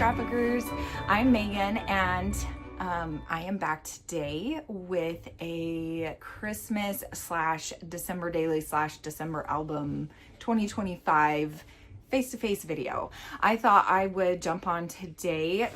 Scrapbookers. I'm Megan, and I am back today with a Christmas / December daily / December album 2025 face-to-face video. I thought I would jump on today.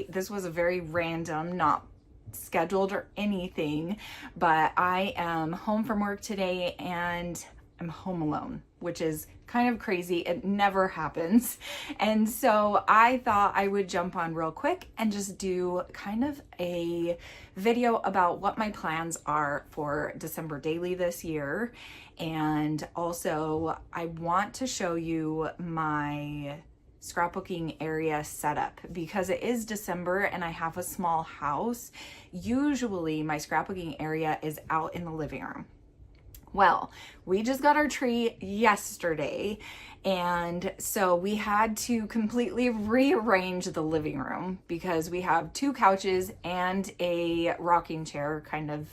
This was a very random, not scheduled or anything, but I am home from work today and I'm home alone, which is kind of crazy. It never happens. And so I thought I would jump on real quick and just do kind of a video about what my plans are for December daily this year. And also I want to show you my scrapbooking area setup because it is December and I have a small house. Usually my scrapbooking area is out in the living room. Well, we just got our tree yesterday, and so we had to completely rearrange the living room because we have 2 couches and a rocking chair kind of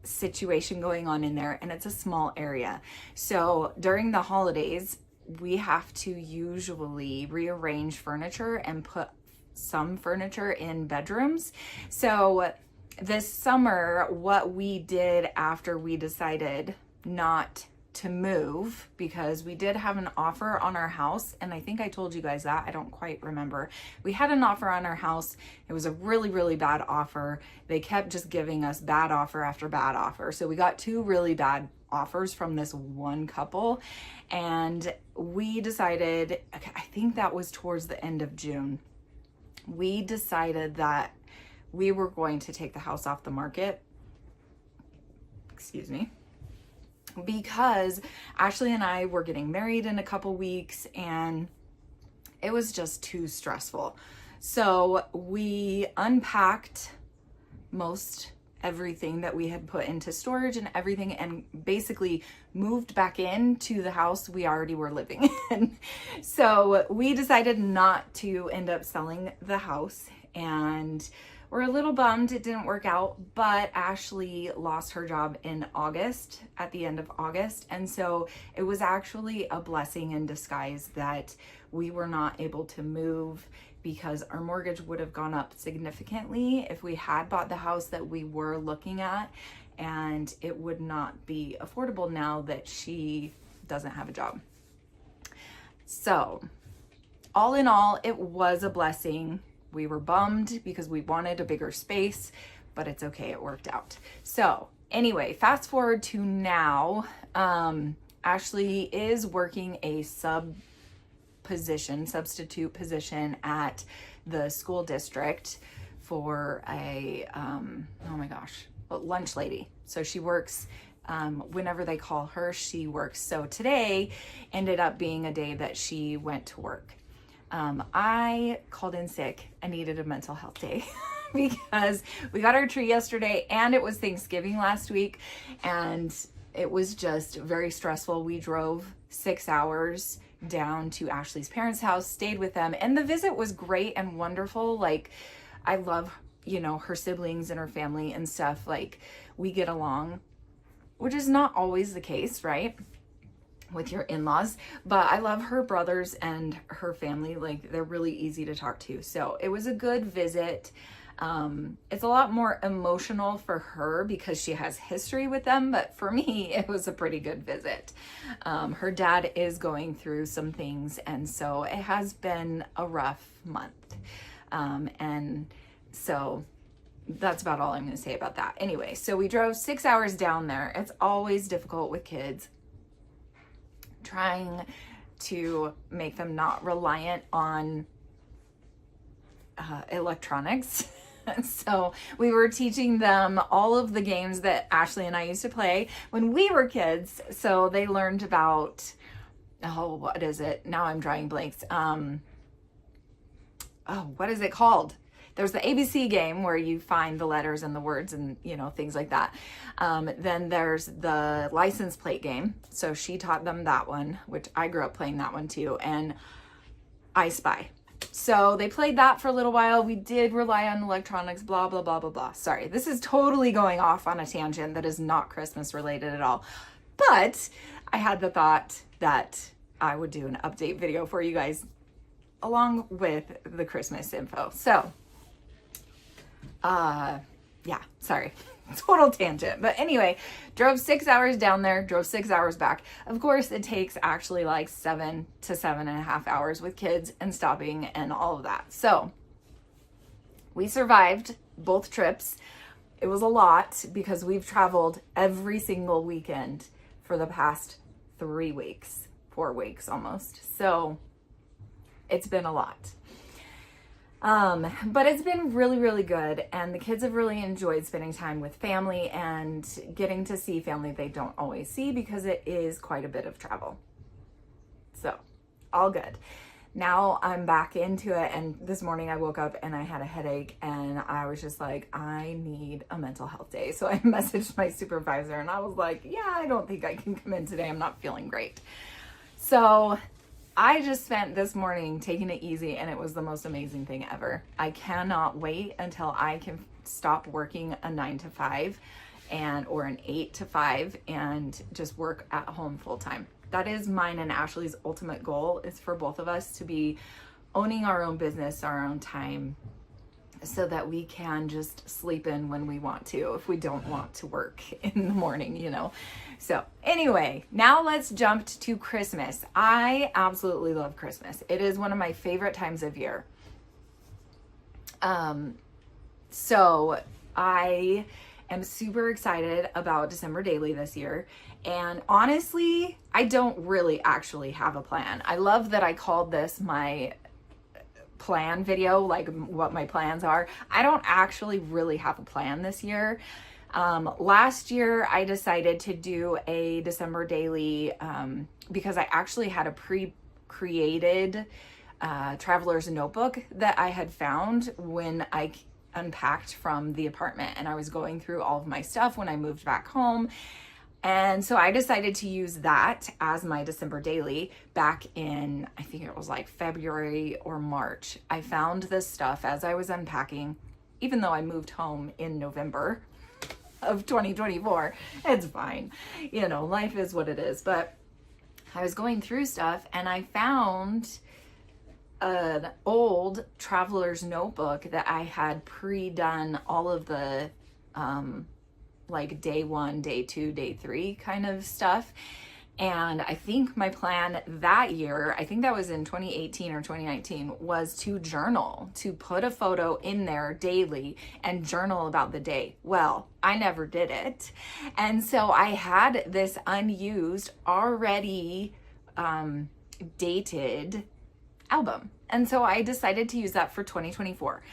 situation going on in there, and it's a small area. So during the holidays, we have to usually rearrange furniture and put some furniture in bedrooms. So this summer, what we did after we decided not to move, because we did have an offer on our house, and I think I told you guys that, I don't quite remember. We had an offer on our house. It was a really, really bad offer. They kept just giving us bad offer after bad offer. So we got 2 really bad offers from this one couple, and we decided, I think that was towards the end of June, we decided that we were going to take the house off the market, because Ashley and I were getting married in a couple weeks and it was just too stressful. So we unpacked most everything that we had put into storage and everything, and basically moved back into the house we already were living in. So we decided not to end up selling the house, and we're a little bummed it didn't work out, but Ashley lost her job in August, at the end of August. And so it was actually a blessing in disguise that we were not able to move, because our mortgage would have gone up significantly if we had bought the house that we were looking at, and it would not be affordable now that she doesn't have a job. So all in all, it was a blessing. We were bummed because we wanted a bigger space, but it's okay, it worked out. So anyway, fast forward to now, Ashley is working a substitute position at the school district for a, lunch lady. So she works, whenever they call her, she works. So today ended up being a day that she went to work. I called in sick. I needed a mental health day because we got our tree yesterday and it was Thanksgiving last week, and it was just very stressful. We drove 6 hours down to Ashley's parents' house, stayed with them, and the visit was great and wonderful. Like, I love, her siblings and her family and stuff. Like, we get along, which is not always the case, right, with your in-laws, but I love her brothers and her family. Like, they're really easy to talk to. So it was a good visit. It's a lot more emotional for her because she has history with them, but for me, it was a pretty good visit. Her dad is going through some things, and so it has been a rough month. And so that's about all I'm going to say about that. Anyway, so we drove 6 hours down there. It's always difficult with kids, trying to make them not reliant on electronics. So we were teaching them all of the games that Ashley and I used to play when we were kids. So they learned about, what is it? Now I'm drawing blanks. What is it called? There's the ABC game where you find the letters and the words and, things like that. Then there's the license plate game. So she taught them that one, which I grew up playing that one too. And I Spy. So they played that for a little while. We did rely on electronics, blah, blah, blah, blah, blah. Sorry, this is totally going off on a tangent that is not Christmas related at all. But I had the thought that I would do an update video for you guys along with the Christmas info. So, yeah, sorry. Total tangent. But anyway, drove 6 hours down there, drove 6 hours back. Of course, it takes actually like 7 to 7.5 hours with kids and stopping and all of that. So we survived both trips. It was a lot because we've traveled every single weekend for the past 3 weeks, 4 weeks almost. So it's been a lot. But it's been really, really good. And the kids have really enjoyed spending time with family and getting to see family they don't always see because it is quite a bit of travel. So all good. Now I'm back into it. And this morning I woke up and I had a headache and I was just like, I need a mental health day. So I messaged my supervisor and I was like, yeah, I don't think I can come in today. I'm not feeling great. So I just spent this morning taking it easy and it was the most amazing thing ever. I cannot wait until I can stop working a 9 to 5 or an 8 to 5 and just work at home full time. That is mine and Ashley's ultimate goal, is for both of us to be owning our own business, our own time, so that we can just sleep in when we want to, if we don't want to work in the morning, you know. So anyway, now let's jump to Christmas. I absolutely love Christmas. It is one of my favorite times of year. So I am super excited about December Daily this year. And honestly, I don't really actually have a plan. I love that I called this my plan video, like what my plans are. I don't actually really have a plan this year. Last year I decided to do a December Daily because I actually had a pre-created traveler's notebook that I had found when I unpacked from the apartment and I was going through all of my stuff when I moved back home. And so I decided to use that as my December Daily back in, I think it was like February or March. I found this stuff as I was unpacking, even though I moved home in November of 2024. It's fine. You know, life is what it is. But I was going through stuff and I found an old traveler's notebook that I had pre-done all of the like day 1, day 2, day 3 kind of stuff. And I think my plan that year, I think that was in 2018 or 2019, was to journal, to put a photo in there daily and journal about the day. Well, I never did it. And so I had this unused, already dated album. And so I decided to use that for 2024.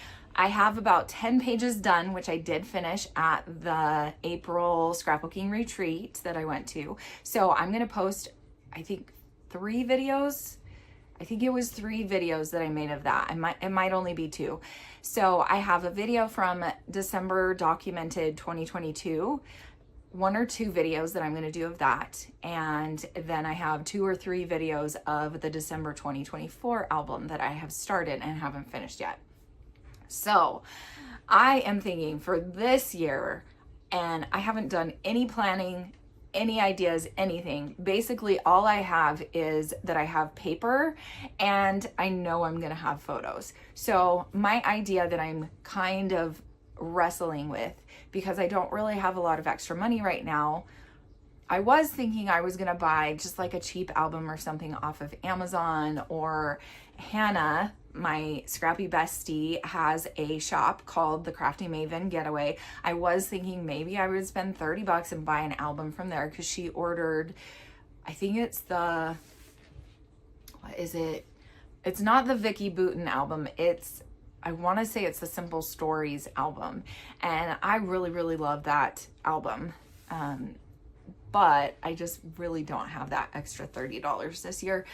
I have about 10 pages done, which I did finish at the April scrapbooking retreat that I went to. So I'm going to post, I think, 3 videos. I think it was 3 videos that I made of that. It might only be 2. So I have a video from December documented 2022, 1 or 2 videos that I'm going to do of that. And then I have 2 or 3 videos of the December 2024 album that I have started and haven't finished yet. So I am thinking for this year, and I haven't done any planning, any ideas, anything. Basically, all I have is that I have paper and I know I'm going to have photos. So my idea that I'm kind of wrestling with, because I don't really have a lot of extra money right now, I was thinking I was going to buy just like a cheap album or something off of Amazon, or Hannah, my scrappy bestie, has a shop called the Crafty Maven Getaway. I was thinking maybe I would spend $30 and buy an album from there, because she ordered, I think it's the, what is it? It's not the Vicky Booten album. I want to say it's the Simple Stories album. And I really, really love that album. But I just really don't have that extra $30 this year.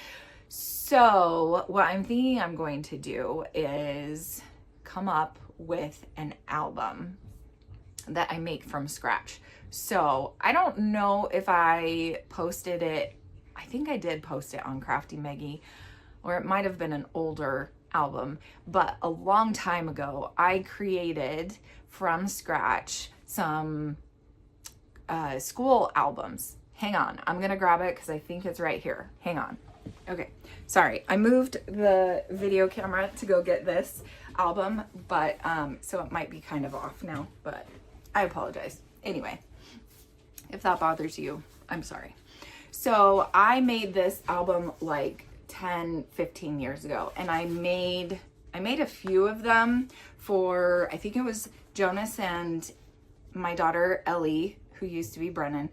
So what I'm thinking I'm going to do is come up with an album that I make from scratch. So I don't know if I posted it. I think I did post it on Crafty Meggy, or it might have been an older album, but a long time ago, I created from scratch some school albums. Hang on, I'm gonna grab it because I think it's right here. Hang on. Okay, sorry, I moved the video camera to go get this album, but so it might be kind of off now, but I apologize. Anyway, if that bothers you, I'm sorry. So I made this album like 10, 15 years ago, and I made a few of them for, I think it was Jonas and my daughter Ellie, who used to be Brennan,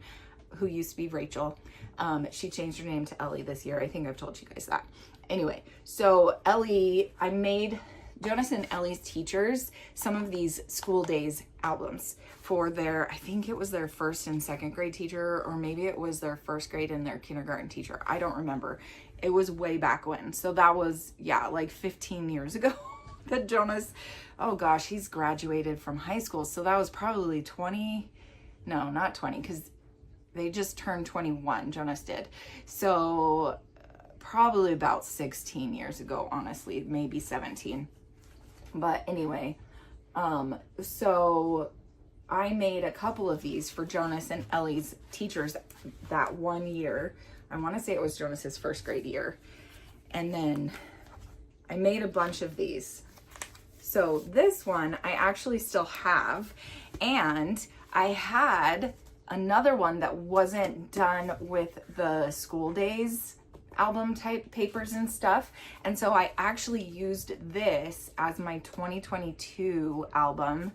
who used to be Rachel. She changed her name to Ellie this year. I think I've told you guys that. Anyway, so Ellie, I made Jonas and Ellie's teachers some of these school days albums for their, I think it was their first and second grade teacher, or maybe it was their first grade and their kindergarten teacher. I don't remember. It was way back when. So that was, yeah, like 15 years ago that Jonas, oh gosh, he's graduated from high school. So that was probably 20, no, not 20, because they just turned 21, Jonas did. So probably about 16 years ago, honestly, maybe 17. But anyway, so I made a couple of these for Jonas and Ellie's teachers that one year. I want to say it was Jonas's first grade year. And then I made a bunch of these. So this one I actually still have, and I had another one that wasn't done with the school days album type papers and stuff, and so I actually used this as my 2022 album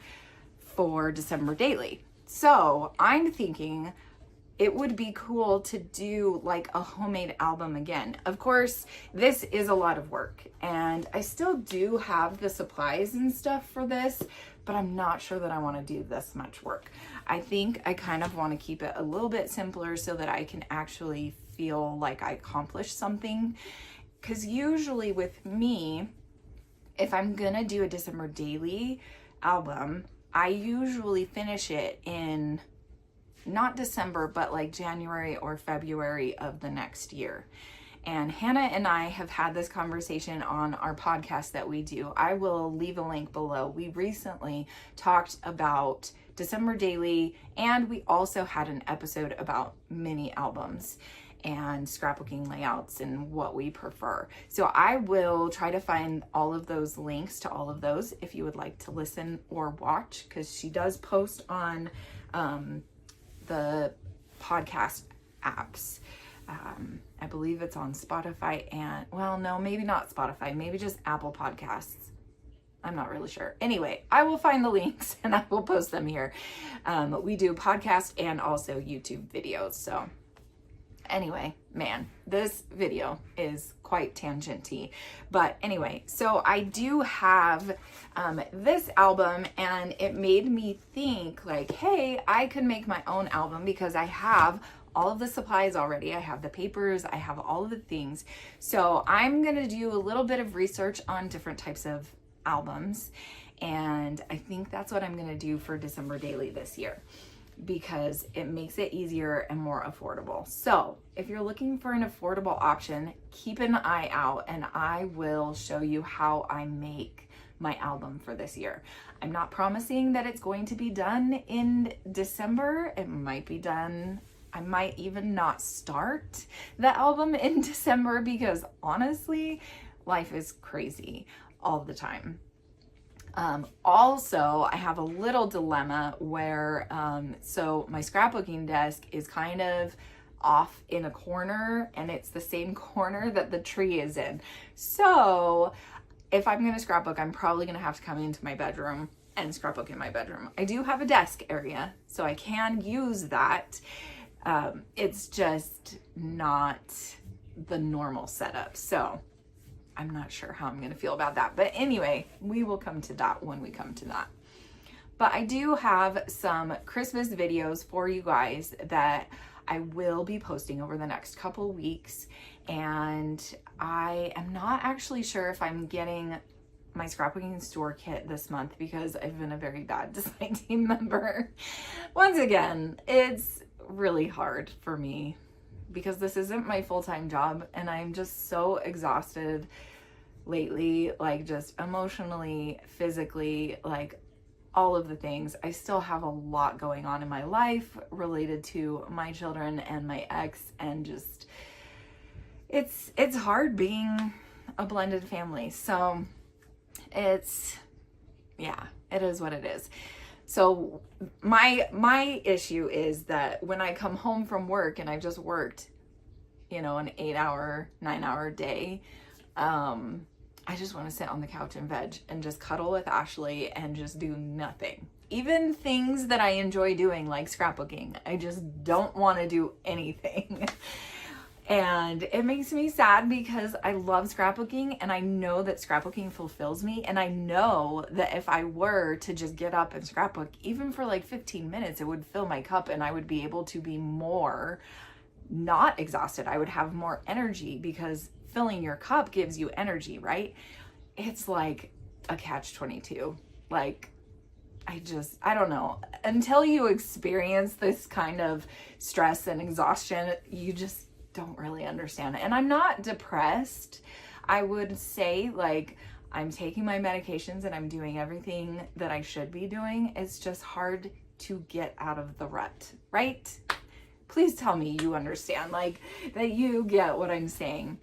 for December Daily. So I'm thinking it would be cool to do like a homemade album again. Of course, this is a lot of work, and I still do have the supplies and stuff for this, but I'm not sure that I want to do this much work. I think I kind of want to keep it a little bit simpler so that I can actually feel like I accomplished something. Because usually with me, if I'm gonna do a December Daily album, I usually finish it in not December, but like January or February of the next year. And Hannah and I have had this conversation on our podcast that we do. I will leave a link below. We recently talked about December Daily, and we also had an episode about mini albums and scrapbooking layouts and what we prefer. So I will try to find all of those links to all of those if you would like to listen or watch, because she does post on the podcast apps. I believe it's on Spotify and, well, no, maybe not Spotify, maybe just Apple Podcasts. I'm not really sure. Anyway, I will find the links and I will post them here. We do podcast and also YouTube videos. So anyway, man, this video is quite tangenty. But anyway, so I do have this album, and it made me think like, hey, I could make my own album because I have all of the supplies already. I have the papers, I have all of the things. So I'm gonna do a little bit of research on different types of albums, and I think that's what I'm gonna do for December Daily this year, because it makes it easier and more affordable. So if you're looking for an affordable option, keep an eye out, and I will show you how I make my album for this year. I'm not promising that it's going to be done in December. It might be done, I might even not start the album in December, because honestly, life is crazy all the time. Also, I have a little dilemma where, so my scrapbooking desk is kind of off in a corner, and it's the same corner that the tree is in. So if I'm going to scrapbook, I'm probably going to have to come into my bedroom and scrapbook in my bedroom. I do have a desk area, so I can use that. It's just not the normal setup. So I'm not sure how I'm going to feel about that. But anyway, we will come to that when we come to that. But I do have some Christmas videos for you guys that I will be posting over the next couple weeks. And I am not actually sure if I'm getting my scrapbooking store kit this month, because I've been a very bad design team member. Once again, it's really hard for me because this isn't my full-time job, and I'm just so exhausted lately, like just emotionally, physically, like all of the things. I still have a lot going on in my life related to my children and my ex, and just it's hard being a blended family. So yeah, it is what it is. So my issue is that when I come home from work and I've just worked, an 8-hour, 9-hour day, I just want to sit on the couch and veg and just cuddle with Ashley and just do nothing. Even things that I enjoy doing, like scrapbooking, I just don't want to do anything. And it makes me sad because I love scrapbooking and I know that scrapbooking fulfills me. And I know that if I were to just get up and scrapbook, even for like 15 minutes, it would fill my cup and I would be able to be more not exhausted. I would have more energy because filling your cup gives you energy, right? It's like a catch-22. Like, I don't know. Until you experience this kind of stress and exhaustion, you just don't really understand it. And I'm not depressed. I would say, like, I'm taking my medications and I'm doing everything that I should be doing. It's just hard to get out of the rut, right? Please tell me you understand, like, that you get what I'm saying.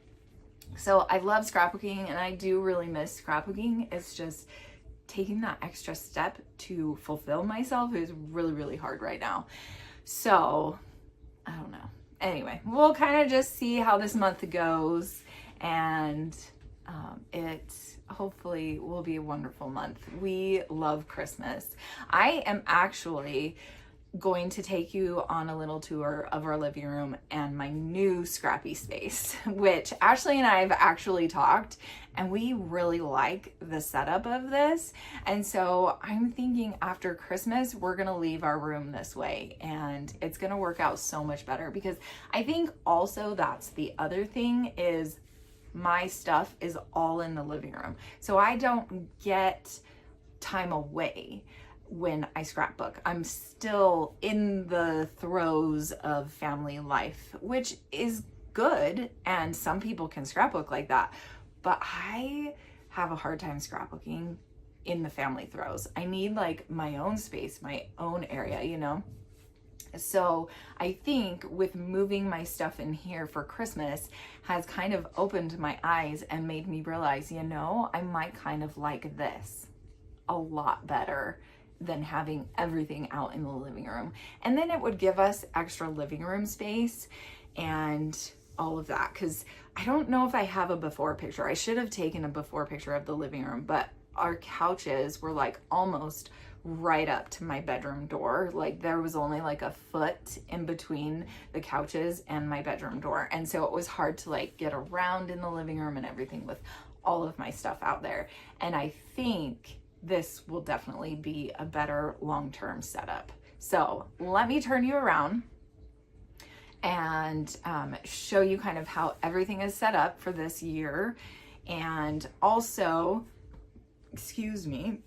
So I love scrapbooking and I do really miss scrapbooking. It's just taking that extra step to fulfill myself is really, really hard right now. So I don't know. Anyway, we'll kind of just see how this month goes, and it hopefully will be a wonderful month. We love Christmas. I am actually going to take you on a little tour of our living room and my new scrappy space, which Ashley and I have actually talked, and we really like the setup of this. And so I'm thinking after Christmas, we're gonna leave our room this way, and it's gonna work out so much better, because I think also that's the other thing is my stuff is all in the living room. So I don't get time away when I scrapbook. I'm still in the throes of family life, which is good, and some people can scrapbook like that, but I have a hard time scrapbooking in the family throes. I need like my own space, my own area, So I think with moving my stuff in here for Christmas has kind of opened my eyes and made me realize, I might kind of like this a lot better than having everything out in the living room. And then it would give us extra living room space and all of that, because I don't know if I have a before picture. I should have taken a before picture of the living room, but our couches were like almost right up to my bedroom door. Like there was only like a foot in between the couches and my bedroom door, and so it was hard to like get around in the living room and everything with all of my stuff out there. And I think this will definitely be a better long-term setup. So let me turn you around and show you kind of how everything is set up for this year. And also, excuse me,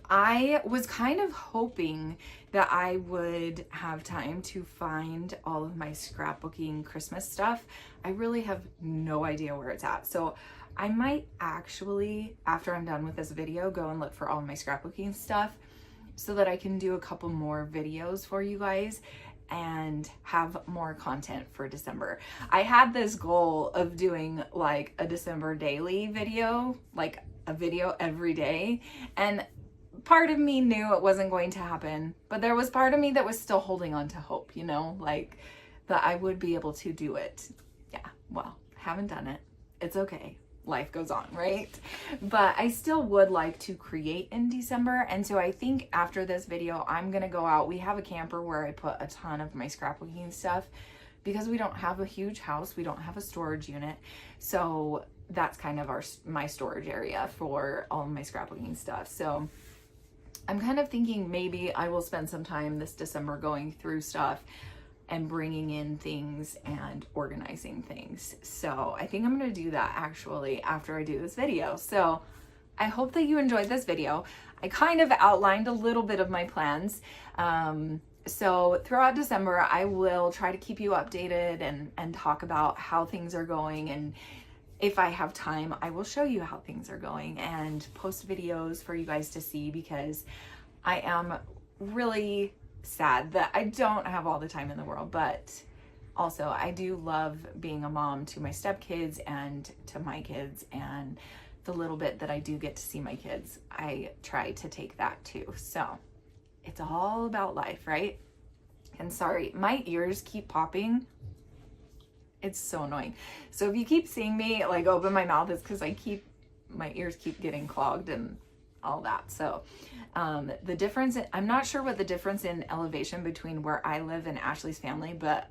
I was kind of hoping that I would have time to find all of my scrapbooking Christmas stuff. I really have no idea where it's at. So I might actually, after I'm done with this video, go and look for all of my scrapbooking stuff so that I can do a couple more videos for you guys and have more content for December. I had this goal of doing like a December daily video, like a video every day, and part of me knew it wasn't going to happen, but there was part of me that was still holding on to hope, like that I would be able to do it. Yeah, well, haven't done it. It's okay. Life goes on, right? But I still would like to create in December. And so I think after this video, I'm going to go out. We have a camper where I put a ton of my scrapbooking stuff because we don't have a huge house. We don't have a storage unit. So that's kind of my storage area for all of my scrapbooking stuff. So I'm kind of thinking maybe I will spend some time this December going through stuff and bringing in things and organizing things. So I think I'm gonna do that actually after I do this video. So I hope that you enjoyed this video. I kind of outlined a little bit of my plans. So throughout December, I will try to keep you updated and talk about how things are going. And if I have time, I will show you how things are going and post videos for you guys to see, because I am really sad that I don't have all the time in the world, but also, I do love being a mom to my stepkids and to my kids, and the little bit that I do get to see my kids, I try to take that too. So it's all about life, right? And sorry, my ears keep popping. It's so annoying. So if you keep seeing me like open my mouth, it's because my ears keep getting clogged and all that. So the difference, I'm not sure what the difference in elevation between where I live and Ashley's family, but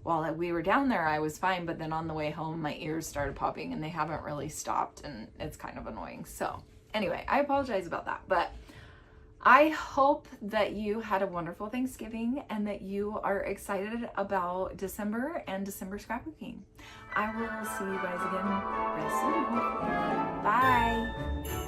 while we were down there, I was fine. But then on the way home, my ears started popping and they haven't really stopped, and it's kind of annoying. So anyway, I apologize about that, but I hope that you had a wonderful Thanksgiving and that you are excited about December and December scrapbooking. I will see you guys again real soon, hopefully. Bye.